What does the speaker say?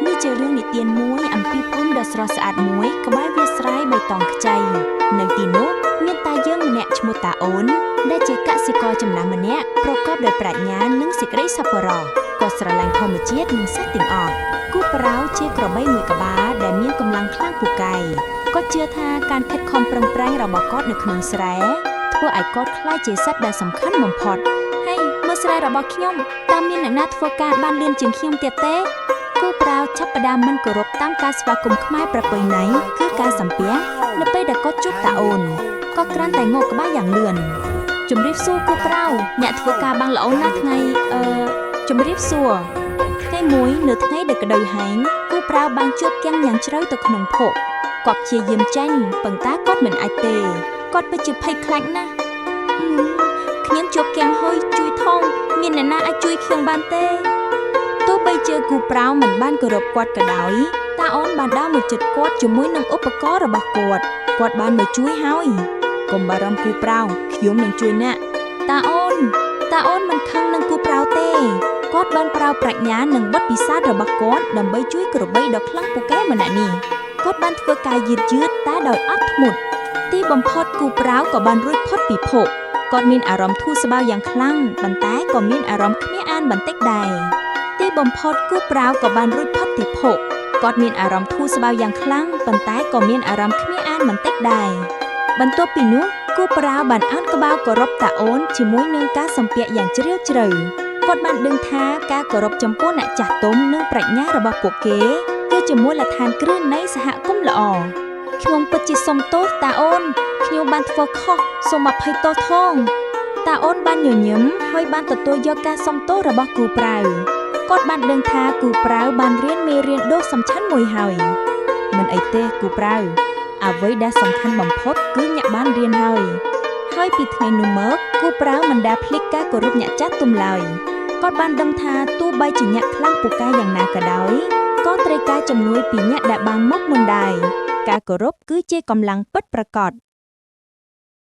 នេះជារឿងនិទានមួយអំពីភូមិដ៏ស្រស់ស្អាតមួយក្បែរវាលស្រែបៃតងខ្ចីនៅទីនោះមានតាយើងម្នាក់ឈ្មោះតាអូនដែលជាកសិករចំណាស់ម្នាក់ប្រកបដោយប្រាជ្ញានិងសេចក្តីសប្បុរសក៏ស្រឡាញ់ធម្មជាតិនិងសត្វទាំងអស់គូប្រៅជាក្របីមួយក្បាលដែលមានកម្លាំងខ្លាំងពូកែគាត់ជឿថាការខិតខំប្រឹងប្រែងរបស់គាត់នៅក្នុងស្រែធ្វើឲ្យគាត់ក្លាយជាសត្វដែលសំខាន់បំផុតហើយមើលស្រែរបស់ខ្ញុំតើមានអ្នកណាធ្វើការបានលឿនជាងខ្ញុំទៀតទេគូប្រៅចាប់ផ្ដើមមិនគោរពតាមការស្វាគមន៍ខ្មែរប្រពៃណីគឺការសំពះនៅពេលដែលគាត់ជួបតាអូនក៏គ្រាន់តែងក់ក្បាលយ៉ាងលឿនជំរាបសួរគូប្រៅអ្នកធ្វើការបានល្អណាស់ថ្ងៃជំរាបសួរថ្ងៃមួយនៅថ្ងៃដែលក្តៅហែងគូប្រៅបានជួបគាំងយ៉ាងជ្រៅទៅក្នុងភក់គាត់ព្យាយាមចាញ់ប៉ុន្តែគាត់មិនអាចទេគាត់ពិតជាភ័យខ្លាចណាស់ខ្ញុំជួបគាំងហើយជួយថងមានអ្នកណាអាចជួយខ្ញុំបានទេទោះបីជាគូប្រៅមិនបានគោរពគាត់ក៏ដោយតាអូនបានដើរមកជិតគាត់ជាមួយនឹងឧបករណ៍របស់គាត់បានមកជួយហើយកុំបារម្ភគូប្រៅខ្ញុំនឹងជួយអ្នកតាអូនមិនខឹងនឹងគូប្រៅទេគាត់បានប្រើប្រាជ្ញានិងបទពិសោធន៍របស់គាត់ដើម្បីជួយក្របីដ៏ខ្លាំងពូកែម្នាក់នេះគាត់បានធ្វើការយឺតតែដោយអត់ធ្មត់ទីបំផុតគូប្រៅក៏បានរួចផុតពីភក់គាត់មានអារម្មណ៍ធូរស្បើយយ៉ាងខ្លាំងប៉ុន្តែក៏មានអារម្មណ៍គ្មានអានបន្តិចដែរទីបំផុតគូប្រៅក៏បានរួចផុតពីភក់គាត់មានអារម្មណ៍ធូរស្បើយយ៉ាងខ្លាំងប៉ុន្តែក៏មានអារម្មណ៍គ្មានអានបន្តិចដែរបន្ទាប់ពីនោះគូប្រៅបានឱនក្បាលគោរពតាអូនជាមួយនឹងការសំពះយ៉ាងជ្រាលជ្រៅគាត់បានដឹងថាការគោរពចំពោះអ្នកចាស់ទុំនិងប្រាជ្ញារបស់ពួកគេគឺជាមូលដ្ឋានគ្រឹះនៃសហគមន៍ល្អខ្ញុំពិតជាសុំទោសតាអូនខ្ញុំបានធ្វើខុសសូមអភ័យទោសថងតាអូនបានញញឹមហើយបានទទួលយកការសុំទោសរបស់គូប្រៅគាត់បានដឹងថាគូប្រៅបានរៀនមេរៀនដ៏សំខាន់មួយហើយមិនអីទេគូប្រៅអ្វីដែលសំខាន់បំផុតគឺអ្នកបានរៀនហើយពីថ្ងៃនោះមកគូប្រៅមិនដែលភ្លេចការគោរពអ្នកចាស់ទុំឡើយគាត់បានដឹងថាទោះបីជាអ្នកខ្លាំងពូកែយ៉ាងណាក៏ដោយក៏ត្រូវការជំនួយពីអ្នកដែលបានមកមុនដែរការគោរពគឺជាកម្លាំងពិតប្រាកដ